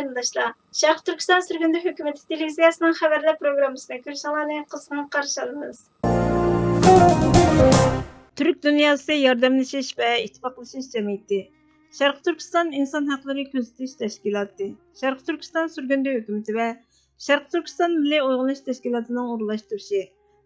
qarindoshlar. Sharq Turkiston Surgundi hukumati televiziyasining xabarlar programmasida ko'rishingizni qisman qarshi olamiz. Türk Dünyası Yardımlaşış ve İttifaklaşış Cemiyeti, Şarkı Türkistan İnsan Hakları Gözetiş Teşkilatı, Şarkı Türkistan Surgundi Hükümeti ve Şarkı Türkistan Milli Uyg'unish Teşkilatı'nın uğurlaştırışı,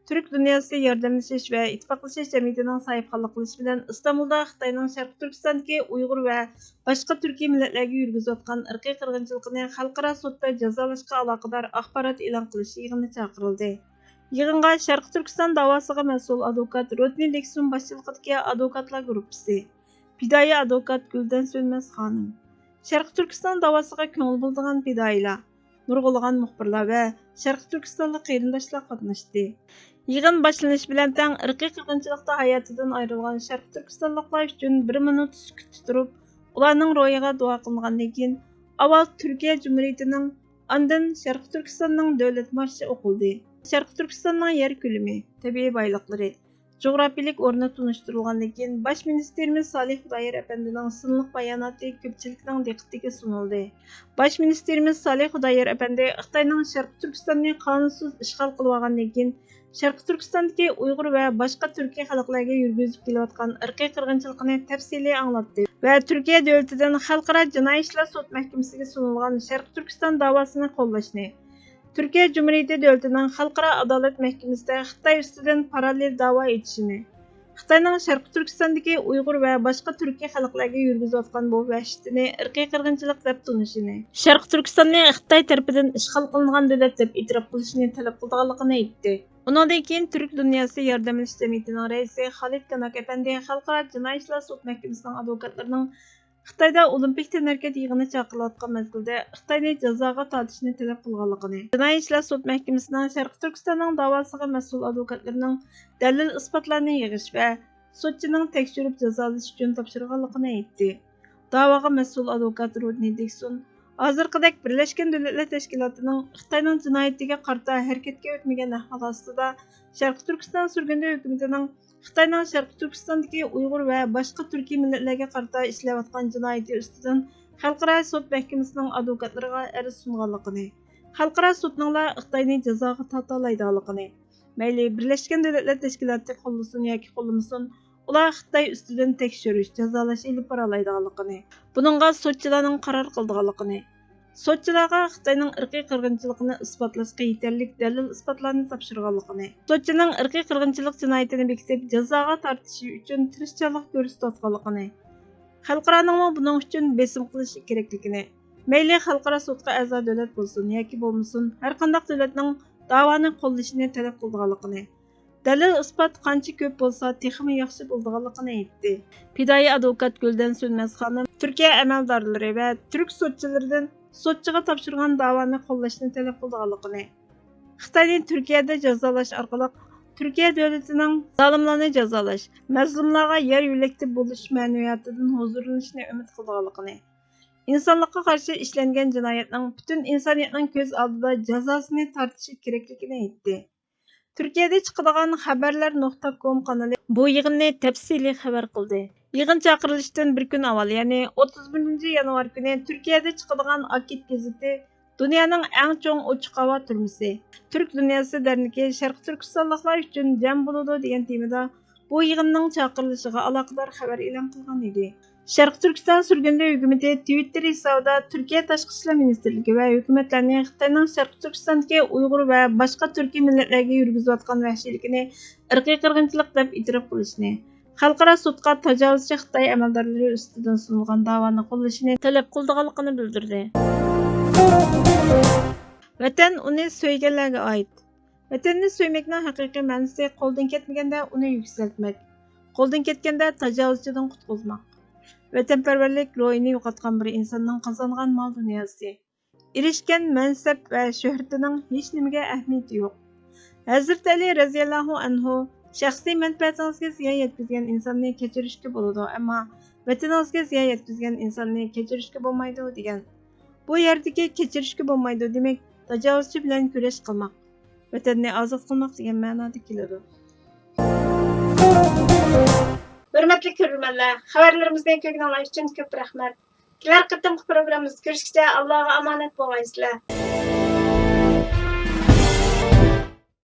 Türk Dünyası Yardımlaşış ve İttifaklaşış Cemiyeti'nin sahipxanlık qilishi bilan İstanbul'da Xitoyning Sharq Turkistondagi Uyg'ur ve başka Türkiye millatlarga yurgizayotgan irqiy qirg'inchilikni xalqaro sudda jazolashga aloqador axborot e'lon qilish yig'ini chaqirildi. Yig'inga Sharq Turkiston davosiga mas'ul advokat Rodni Deksun boshchiligidagi advokatlar gruppasi, fidoyi advokat Guldan Sönmez xonim, Sharq Turkiston davosiga ko'ngil bo'ldigan fidoyilar, nurg'ulg'an muxbirlar va Sharq Turkistonlik qarindoshlar qatnashdi. Yig'in boshlanish bilan tang irqiy qirg'inchilikda hayotidan ayrilgan Sharq Turkistonliklar uchun 1 minut sukut tutirib, ularning ro'yiga duo qilgandan keyin avval Turkiya Cumhuriyetining, ondan Sharq Turkistonning davlat marshi o'qildi. Sharq Turkistonning yer ko'lami, tabiiy boyliqlari, jug'rafiyalik o'rni tunishtirilgandan keyin Bosh ministerimiz Salih Xudoyer apandining sinliq bayonoti ko'pchilikning diqqatiga sunildi. Bosh ministerimiz Salih Xudoyer apandi Xitoyning Sharq Turkistonni qonunsiz ishg'ol qilib olgandan keyin Sharq Turkistondagi Uyg'ur va boshqa Turkiya xalqlariga yurgizib kelayotgan irqiy qirg'inchilikni tafsiliy anglatdi va Turkiya davlatidan Xalqaro jinoiy ishlar sud mahkamasiga sunilgan Sharq Turkiston davosini qo'llashni, Türkiye Cumhuriyeti Devleti'nin Xalqaro Adolat Mahkamasida Xitoy ustidan parallel da'vo etishini, Xitoyning Sharq Turkistondagi Uyg'ur va boshqa Turkiya xalqlariga yurgizayotgan bu vahshatni irqiy qirg'inchilik deb tunishini, Sharq Turkistonni Xitoy tarafidan ishg'ol qilingan davlat deb e'tirof qilishni talab qilganligini aytdi. Undan keyin Türk Dünyası Yardımlaşış Cemiyeti'nin raisi Xalit Kanak apandi Xalqaro jinoiy ishlar sud mahkamasining advokatlarining Xitoyda Olimpik tadbirkor yig'ini chaqilayotgan mezgilda Xitoyni jazoga tortishni talab qilganligini, Jinoiy ishlar sud mahkamasining Sharq Turkistonning davosiga mas'ul advokatlarining dalil isbotlarni yig'ish va sudchining tekshirib jazolash uchun topshirganligini aytdi. Da'voga mas'ul advokat Rodni Deksun hozirgidek Birlashgan Davlatlar Tashkilotining Xitoyning jinoyatiga qarata harakatga o'tmagan ahvol ostida Sharq Turkiston Surgundi hukumatining Xitoyning Sharq Turkistondagi Uyg'ur va boshqa Turkiy millatlarga qarata ishlayotgan jinoyati ustidan Xalqaro sud mahkamasining advokatlariga arz sunganligini, Xalqaro sudning Xitoyni jazoga torta olmaydiganligini, mayli Birlashgan Davlatlar Tashkiloti qo'llasin yoki qo'llamasin, ular Xitoy ustidan tekshirish, jazolash ilib bora olmaydiganligini, buningga sudchilarning qaror qildiganligini, sudchilarga Xitoyning irqiy qirg'inchiligini isbotlashga yetarlik dalil isbotlarni topshirganligini, sudchining irqiy qirg'inchilik jinoyatini bekitib jazoga tortishi uchun tirishchilik ko'rsatayotganligini, xalqaroning buning uchun besim qilishi kerakligini, mayli xalqaro sudga a'zo davlat bo'lsin yoki bo'lmasin, har qanday davlatning da'voni qo'llashini talab qilganligini, dalil isbot qancha ko'p bo'lsa, texmi yaxshi bo'lganligini aytdi. Fidoyi advokat Guldan Sönmez xonim Turkiya amaldorlari va turk sudchilaridan sudchiga topshirgan da'voni qo'llashni talab qilganligini, Xitoyni Turkiyada jazolash orqali Turkiya davlatining zolimlarni jazolash, mazlumlarga yer yo'lakda bo'lish ma'noyatidan huzurlanishni umid qilganligini, insonlikqa qarshi ishlangan jinoyatning butun insoniyatning ko'z oldida jazosini tortishi kerakligini aytdi. Turkiyada chiqadigan xabarlar.com kanali bu yig'inni tafsiliy xabar qildi. Yig'in chaqirilishidan bir kun avval, ya'ni 31 yanvar kuni Turkiyada chiqadigan Akit gazeti dunyoning eng cho'ng ochiq havo turmasi, Turk Dünyası derniki Sharq Turkistonliklar uchun jam bo'ladi degan temada bu yig'inning chaqirilishiga aloqador xabar e'lon qilgan edi. Sharq Turkiston Surgundi hukumati Twitter hisobida Turkiya Tashqi ishlar ministrligi va hukumatlarni Xitoyning Sharq Turkistondagi Uyg'ur va boshqa Turkiy millatlarga yurgizayotgan vahshiylikni irqiy qirg'inchilik deb e'tirof qilishni, xalqaro sudga tajovuzchi Xitoy amaldorlari ustidan sunilgan da'voni qo'llashini talab qilganligini bildirdi. Vatan uni so'yganlarga oid. Vatanni so'ymakning haqiqiy ma'nosi qo'ldan ketmaganda uni yuksaltmak, qo'ldan ketganda tajovuzchidan qutqizmak. Vatanparvarlik ruhini yo'qotgan bir insonning qozongan mol dunyosi, erishgan mansab va shuhratining hech nimaga ahamiyati yo'q. Hazrat Ali radhiyallohu anhu shaxsiy manfaatingizga ziyon yetkazgan insonni kechirishga bo'ladi, ammo vataningizga ziyon yetkazgan insonni kechirishga bo'lmaydi degan. Bu yerdagi kechirishga bo'lmaydi demak, tajovuzchi bilan kurash qilmoq, vatanni ozod qilmoq degan ma'noda keladi. Hurmatli ko'ruvchilar, xabarlarimizdan ko'rganlar uchun ko'p rahmat. Kelar qitimqi programmamizda ko'rishguncha Allohga omonat bo'lg'aysizlar.